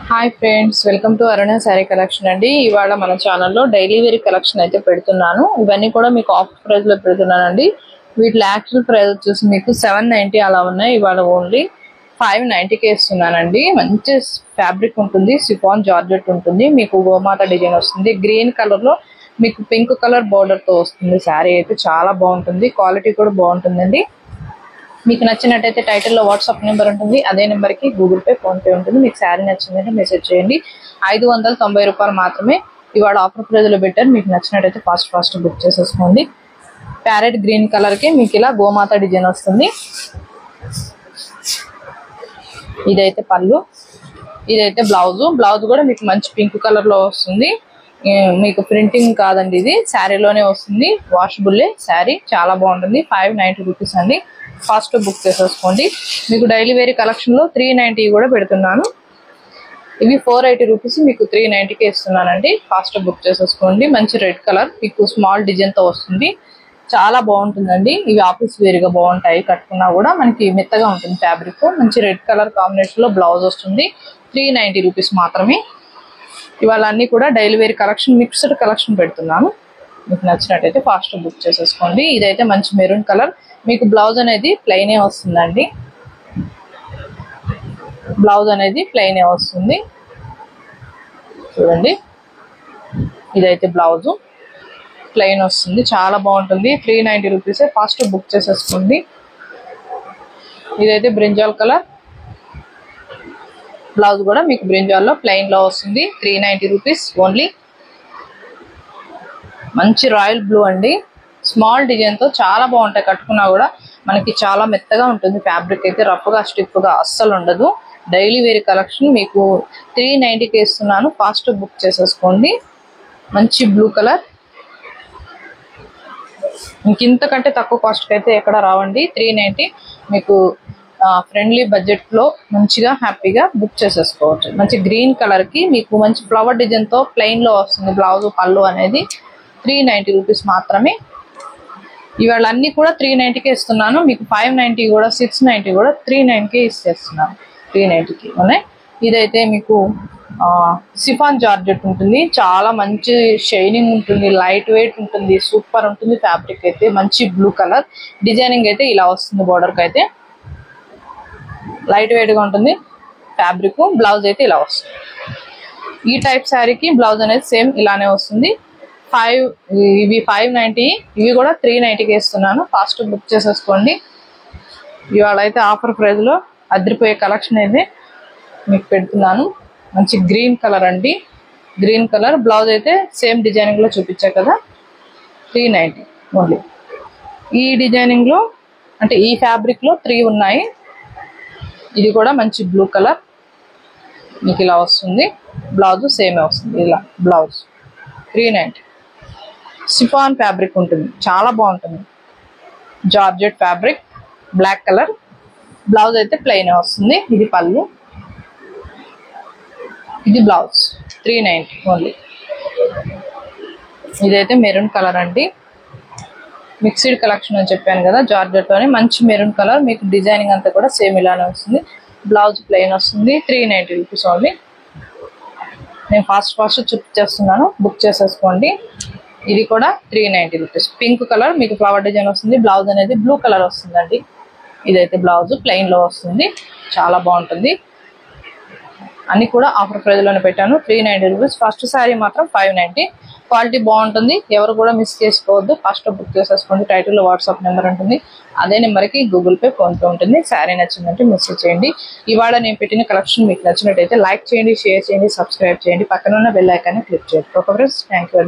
Hi friends, welcome to Aruna sari collection అండి. ఇవాళ మన ఛానల్లో డైలీ వేర్ కలెక్షన్ అయితే పెడుతున్నాను. ఇవన్నీ కూడా మీకు ఆఫర్ ప్రైస్ లో పెడుతున్నానండి. వీటి యాక్చువల్ ప్రైస్ వచ్చేసి మీకు 790 అలా ఉన్నాయి. ఇవాళ ఓన్లీ 590కి ఇస్తున్నానండి. మంచి ఫ్యాబ్రిక్ ఉంటుంది, సిఫాన్ జార్జెట్ ఉంటుంది, మీకు గోమాత డిజైన్ వస్తుంది. గ్రీన్ కలర్ లో మీకు పింక్ కలర్ బార్డర్ తో వస్తుంది. శారీ అయితే చాలా బాగుంటుంది, క్వాలిటీ కూడా బాగుంటుందండి. మీకు నచ్చినట్టయితే టైటిల్లో వాట్సాప్ నెంబర్ ఉంటుంది, అదే నెంబర్కి గూగుల్ పే, ఫోన్ పే ఉంటుంది. మీకు శారీ నచ్చిందంటే మెసేజ్ చేయండి. 590 రూపాయలు మాత్రమే ఇవాళ ఆఫర్ ప్రైజ్లో పెట్టారు. మీకు నచ్చినట్టయితే ఫాస్ట్ బుక్ చేసేసుకోండి. ప్యారెట్ గ్రీన్ కలర్కి మీకు ఇలా గోమాత డిజైన్ వస్తుంది. ఇదైతే పళ్ళు, ఇదైతే బ్లౌజ్ కూడా మీకు మంచి పింక్ కలర్లో వస్తుంది. మీకు ప్రింటింగ్ కాదండి, ఇది శారీలోనే వస్తుంది. వాషబుల్లే శారీ, చాలా బాగుంటుంది. 590 రూపీస్ అండి. ఫాస్ట్ బుక్ చేసేసుకోండి. మీకు డైలీ వేర్ కలెక్షన్ లో 390 కూడా పెడుతున్నాను. ఇవి 480 రూపీస్, మీకు 390కి ఇస్తున్నానండి. ఫాస్ట్ బుక్ చేసేసుకోండి. మంచి రెడ్ కలర్ మీకు స్మాల్ డిజైన్ తో వస్తుంది, చాలా బాగుంటుందండి. ఇవి ఆఫీస్ వేర్ గా బాగుంటాయి, కట్టుకున్నా కూడా మనకి మెత్తగా ఉంటుంది ఫ్యాబ్రిక్. మంచి రెడ్ కలర్ కాంబినేషన్ లో బ్లౌజ్ వస్తుంది. 390 రూపీస్ మాత్రమే. ఇవాళ అన్ని కూడా daily wear collection, mixed collection పెడుతున్నాను. మీకు నచ్చినట్టయితే ఫాస్ట్ బుక్ చేసేసుకోండి. ఇదైతే మంచి మెరూన్ కలర్, మీకు బ్లౌజ్ అనేది ప్లెయినే వస్తుందండి. బ్లౌజ్ అనేది ప్లెయినే వస్తుంది, చూడండి. ఇదైతే బ్లౌజ్ ప్లెయిన్ వస్తుంది, చాలా బాగుంటుంది. 390 రూపీసే. ఫాస్ట్ బుక్ చేసేసుకోండి. ఇదైతే బ్రింజాల్ కలర్, బ్లౌజ్ కూడా మీకు బ్రింజాల్లో ప్లెయిన్ లో వస్తుంది. 390 రూపీస్ ఓన్లీ. మంచి రాయల్ బ్లూ అండి, స్మాల్ డిజైన్ తో చాలా బాగుంటాయి, కట్టుకున్నా కూడా మనకి చాలా మెత్తగా ఉంటుంది. ఫ్యాబ్రిక్ అయితే రఫ్ గా స్టిఫ్ గా అస్సలు ఉండదు. డైలీ వేర్ కలెక్షన్ మీకు 390కి ఇస్తున్నాను. ఫాస్ట్ బుక్ చేసేసుకోండి. మంచి బ్లూ కలర్, ఇంతకంటే తక్కువ కాస్ట్ కి అయితే ఎక్కడ రావండి. 390 మీకు ఫ్రెండ్లీ బడ్జెట్ లో మంచిగా హ్యాపీగా బుక్ చేసేసుకోవచ్చు. మంచి గ్రీన్ కలర్ కి మీకు మంచి ఫ్లవర్ డిజైన్ తో ప్లెయిన్ లో వస్తుంది బ్లౌజ్, పళ్ళు అనేది. 390 రూపీస్ మాత్రమే. ఇవాళ అన్ని కూడా 390కి ఇస్తున్నాను. మీకు 590 కూడా, 690 కూడా 390కి ఇచ్చేస్తున్నాను. 390కి ఉన్నాయి. ఇదైతే మీకు సిఫాన్ జార్జెట్ ఉంటుంది, చాలా మంచి షైనింగ్ ఉంటుంది, లైట్ వెయిట్ ఉంటుంది, సూపర్ ఉంటుంది. ఫ్యాబ్రిక్ అయితే మంచి బ్లూ కలర్, డిజైనింగ్ అయితే ఇలా వస్తుంది. బోర్డర్ కి అయితే లైట్ వెయిట్ గా ఉంటుంది ఫ్యాబ్రిక్. బ్లౌజ్ అయితే ఇలా వస్తుంది. ఈ టైప్ శారీకి బ్లౌజ్ అనేది సేమ్ ఇలానే వస్తుంది. ఇవి 590, ఇవి కూడా 390కి ఇస్తున్నాను. ఫాస్ట్ బుక్ చేసేసుకోండి. ఇవాళ అయితే ఆఫర్ ప్రైస్ లో అదిరిపోయే కలెక్షన్ అయితే మీకు పెడుతున్నాను. మంచి గ్రీన్ కలర్ అండి, గ్రీన్ కలర్. బ్లౌజ్ అయితే సేమ్ డిజైనింగ్ లో చూపించా కదా, 390 ఓన్లీ. ఈ డిజైనింగ్ లో అంటే ఈ ఫ్యాబ్రిక్ లో 3 ఉన్నాయి. ఇది కూడా మంచి బ్లూ కలర్, మీకు ఇలా వస్తుంది. బ్లౌజ్ సేమే వస్తుంది, ఇలా బ్లౌజ్. 390. సిఫాన్ ఫ్యాబ్రిక్ ఉంటుంది, చాలా బాగుంటుంది. Georgette fabric, black colour. Blouse అయితే ప్లెయిన్ వస్తుంది. ఇది పళ్ళు, ఇది బ్లౌజ్. 390 ఓన్లీ. ఇదైతే మెరూన్ కలర్ అండి, మిక్స్డ్ కలెక్షన్ అని చెప్పాను కదా, జార్జెట్ లోనే మంచి మెరూన్ కలర్. మీకు డిజైనింగ్ అంతా కూడా సేమ్ ఇలానే వస్తుంది. బ్లౌజ్ ప్లెయిన్ వస్తుంది. 390 రూపీస్ ఓన్లీ. నేను ఫాస్ట్ చూపించేస్తున్నాను, బుక్ చేసేసుకోండి. ఇది కూడా 390 రూపీస్. పింక్ కలర్ మీకు ఫ్లవర్ డిజైన్ వస్తుంది. బ్లౌజ్ అనేది బ్లూ కలర్ వస్తుందండి. ఇదైతే బ్లౌజ్ ప్లెయిన్ లో వస్తుంది, చాలా బాగుంటుంది. అన్ని కూడా ఆఫర్ ప్రైస్ లోనే పెట్టాను. 390 రూపీస్. ఫస్ట్ శారీ మాత్రం 590. క్వాలిటీ బాగుంటుంది, ఎవరు కూడా మిస్ చేసుకోవద్దు. ఫస్ట్ బుక్ చేసేసుకోండి. టైటిల్లో వాట్సాప్ నెంబర్ ఉంటుంది, అదే నెంబర్కి గూగుల్ పే, ఫోన్ పే ఉంటుంది. శారీ నచ్చిందంటే మెసేజ్ చేయండి. ఇవాళ నేను పెట్టిన కలెక్షన్ మీకు నచ్చినట్టయితే లైక్ చేయండి, షేర్ చేయండి, సబ్స్క్రైబ్ చేయండి. పక్కన ఉన్న బెల్ ఐకాన్ని క్లిక్ చేయండి. ఓకే ఫ్రెండ్స్, థ్యాంక్ యూ అండి.